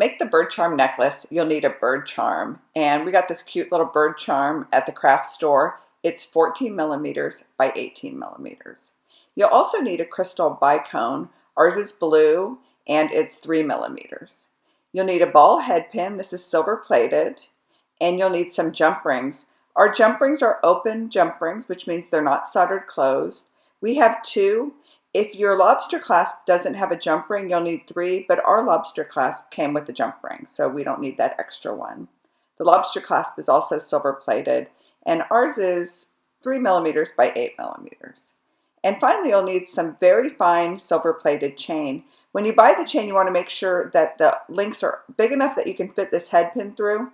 make the bird charm necklace, you'll need a bird charm. And we got this cute little bird charm at the craft store. It's 14 millimeters by 18 millimeters. You'll also need a crystal bicone. Ours is blue and it's 3 millimeters. You'll need a ball head pin. This is silver plated. And you'll need some jump rings. Our jump rings are open jump rings, which means they're not soldered closed. We have 2. If your lobster clasp doesn't have a jump ring, you'll need 3, but our lobster clasp came with a jump ring, so we don't need that extra one. The lobster clasp is also silver plated, and ours is 3 millimeters by 8 millimeters. And finally, you'll need some very fine silver plated chain. When you buy the chain, you want to make sure that the links are big enough that you can fit this head pin through,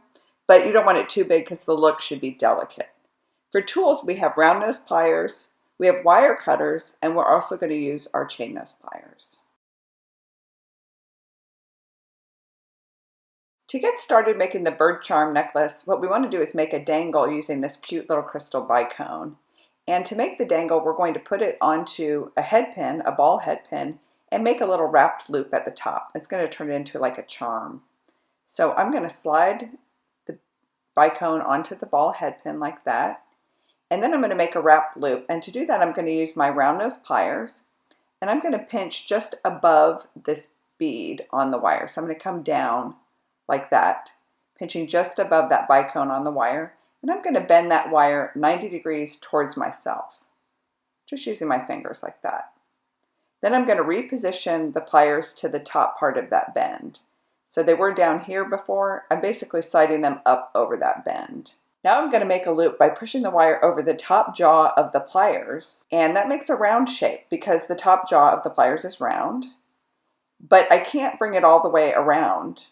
but you don't want it too big because the look should be delicate. For tools, we have round nose pliers, we have wire cutters, and we're also going to use our chain nose pliers. To get started making the bird charm necklace, what we want to do is make a dangle using this cute little crystal bicone. And to make the dangle, we're going to put it onto a head pin, a ball head pin, and make a little wrapped loop at the top. It's going to turn it into like a charm. So I'm going to slide the bicone onto the ball head pin like that. And then I'm going to make a wrapped loop. And to do that, I'm going to use my round nose pliers. And I'm going to pinch just above this bead on the wire. So I'm going to come down like that, pinching just above that bicone on the wire. And I'm going to bend that wire 90 degrees towards myself, just using my fingers like that. Then I'm going to reposition the pliers to the top part of that bend. So they were down here before. I'm basically sliding them up over that bend. Now I'm going to make a loop by pushing the wire over the top jaw of the pliers, and that makes a round shape because the top jaw of the pliers is round, but I can't bring it all the way around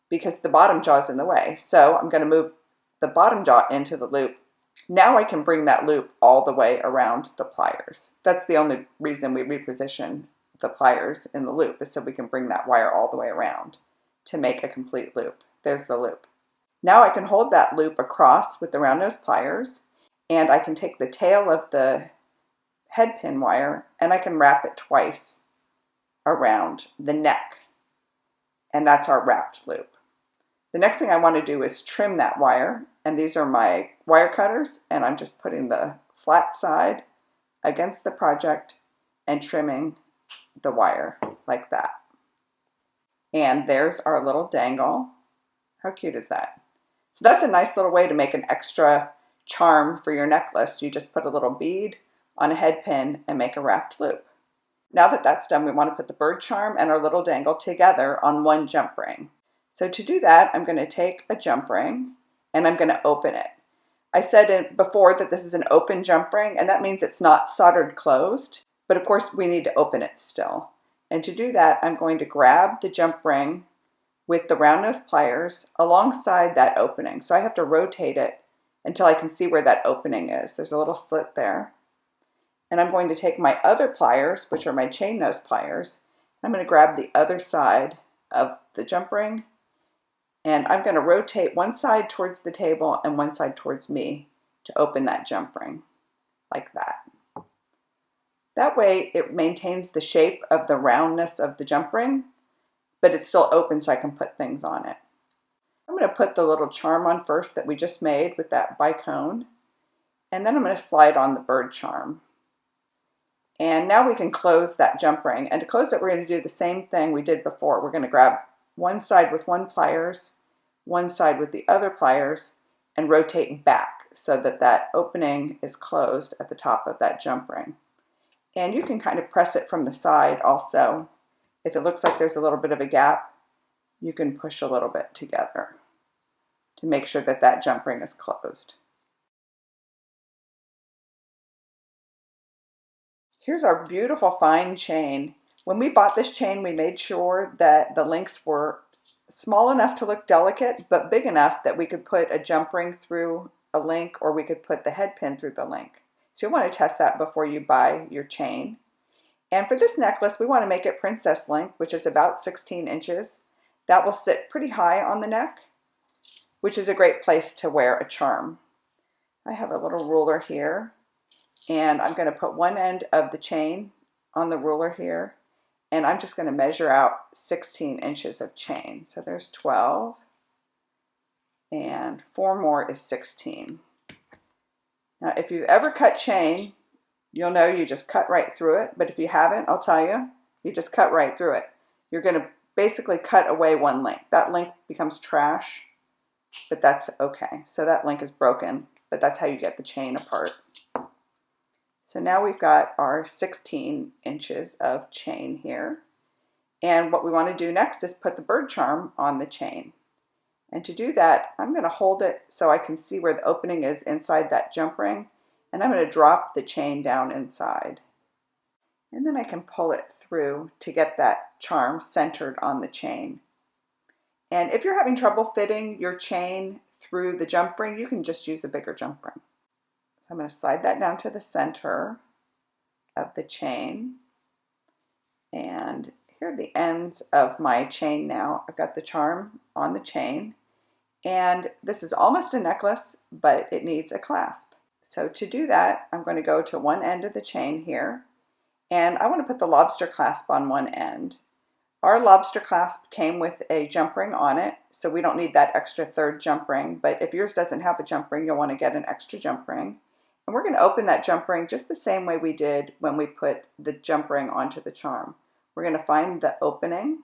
because the bottom jaw is in the way. So I'm going to move the bottom jaw into the loop. Now I can bring that loop all the way around the pliers. That's the only reason we reposition the pliers in the loop, is so we can bring that wire all the way around to make a complete loop. There's the loop. Now I can hold that loop across with the round nose pliers, and I can take the tail of the head pin wire and I can wrap it twice around the neck, and that's our wrapped loop. The next thing I want to do is trim that wire, and these are my wire cutters, and I'm just putting the flat side against the project and trimming the wire like that. And there's our little dangle. How cute is that? So that's a nice little way to make an extra charm for your necklace. You just put a little bead on a head pin and make a wrapped loop. Now that that's done, we want to put the bird charm and our little dangle together on one jump ring. So to do that, I'm going to take a jump ring and I'm going to open it. I said before that this is an open jump ring, and that means it's not soldered closed, but of course we need to open it still. And to do that, I'm going to grab the jump ring with the round nose pliers alongside that opening. So I have to rotate it until I can see where that opening is. There's a little slit there. And I'm going to take my other pliers, which are my chain nose pliers. I'm going to grab the other side of the jump ring, and I'm going to rotate one side towards the table and one side towards me to open that jump ring, like that. That way it maintains the shape of the roundness of the jump ring, but it's still open so I can put things on it. I'm going to put the little charm on first that we just made with that bicone, and then I'm going to slide on the bird charm. And now we can close that jump ring. And to close it, we're going to do the same thing we did before. We're going to grab one side with one pliers, one side with the other pliers, and rotate back so that that opening is closed at the top of that jump ring. And you can kind of press it from the side also. If it looks like there's a little bit of a gap, you can push a little bit together to make sure that that jump ring is closed. Here's our beautiful fine chain. When we bought this chain, we made sure that the links were small enough to look delicate, but big enough that we could put a jump ring through a link, or we could put the head pin through the link. So you want to test that before you buy your chain. And for this necklace, we want to make it princess length, which is about 16 inches. That will sit pretty high on the neck, which is a great place to wear a charm. I have a little ruler here, and I'm going to put one end of the chain on the ruler here and I'm just going to measure out 16 inches of chain. So there's 12, and 4 more is 16. Now if you've ever cut chain, you'll know you just cut right through it, but if you haven't, I'll tell you, you just cut right through it. You're going to basically cut away one link. That link becomes trash, but that's okay. So that link is broken, but that's how you get the chain apart. So now we've got our 16 inches of chain here. And what we want to do next is put the bird charm on the chain. And to do that, I'm going to hold it so I can see where the opening is inside that jump ring. And I'm going to drop the chain down inside. And then I can pull it through to get that charm centered on the chain. And if you're having trouble fitting your chain through the jump ring, you can just use a bigger jump ring. So I'm going to slide that down to the center of the chain. And here are the ends of my chain now. I've got the charm on the chain. And this is almost a necklace, but it needs a clasp. So to do that, I'm going to go to one end of the chain here. And I want to put the lobster clasp on one end. Our lobster clasp came with a jump ring on it, so we don't need that extra third jump ring. But if yours doesn't have a jump ring, you'll want to get an extra jump ring. And we're going to open that jump ring just the same way we did when we put the jump ring onto the charm. We're going to find the opening.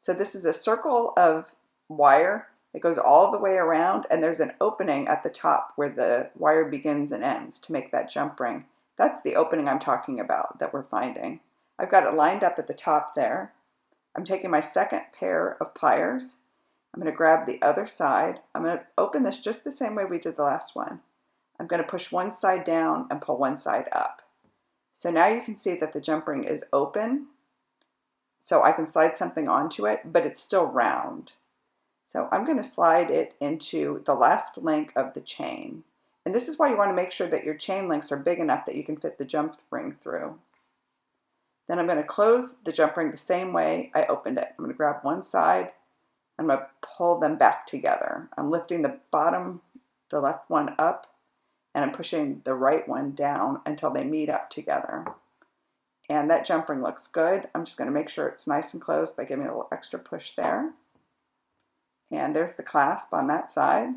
So this is a circle of wire. It goes all the way around, and there's an opening at the top where the wire begins and ends to make that jump ring. That's the opening I'm talking about that we're finding. I've got it lined up at the top there. I'm taking my second pair of pliers. I'm going to grab the other side. I'm going to open this just the same way we did the last one. I'm going to push one side down and pull one side up. So now you can see that the jump ring is open, so I can slide something onto it, but it's still round. So I'm going to slide it into the last link of the chain. And this is why you want to make sure that your chain links are big enough that you can fit the jump ring through. Then I'm going to close the jump ring the same way I opened it. I'm going to grab one side. I'm going to pull them back together. I'm lifting the bottom, the left one up, and I'm pushing the right one down until they meet up together. And that jump ring looks good. I'm just going to make sure it's nice and closed by giving it a little extra push there. And there's the clasp on that side.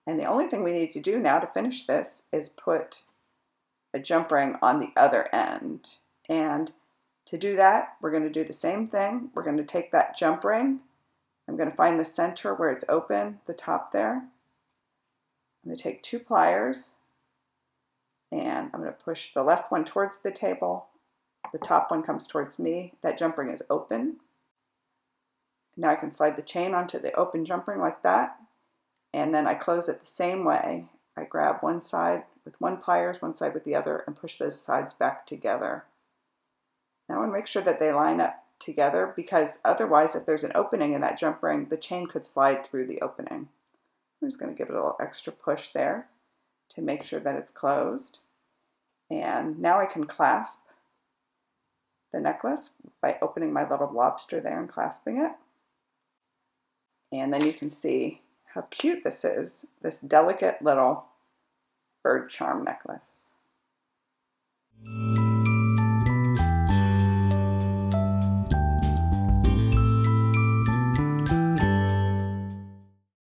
And the only thing we need to do now to finish this is put a jump ring on the other end. And to do that, we're going to do the same thing. We're going to take that jump ring. I'm going to find the center where it's open, the top there. I'm going to take 2 pliers, and I'm going to push the left one towards the table. The top one comes towards me. That jump ring is open. Now I can slide the chain onto the open jump ring like that. And then I close it the same way. I grab one side with one pliers, one side with the other, and push those sides back together. Now I want to make sure that they line up together, because otherwise if there's an opening in that jump ring, the chain could slide through the opening. I'm just going to give it a little extra push there to make sure that it's closed. And now I can clasp the necklace by opening my little lobster there and clasping it. And then you can see how cute this is, this delicate little bird charm necklace.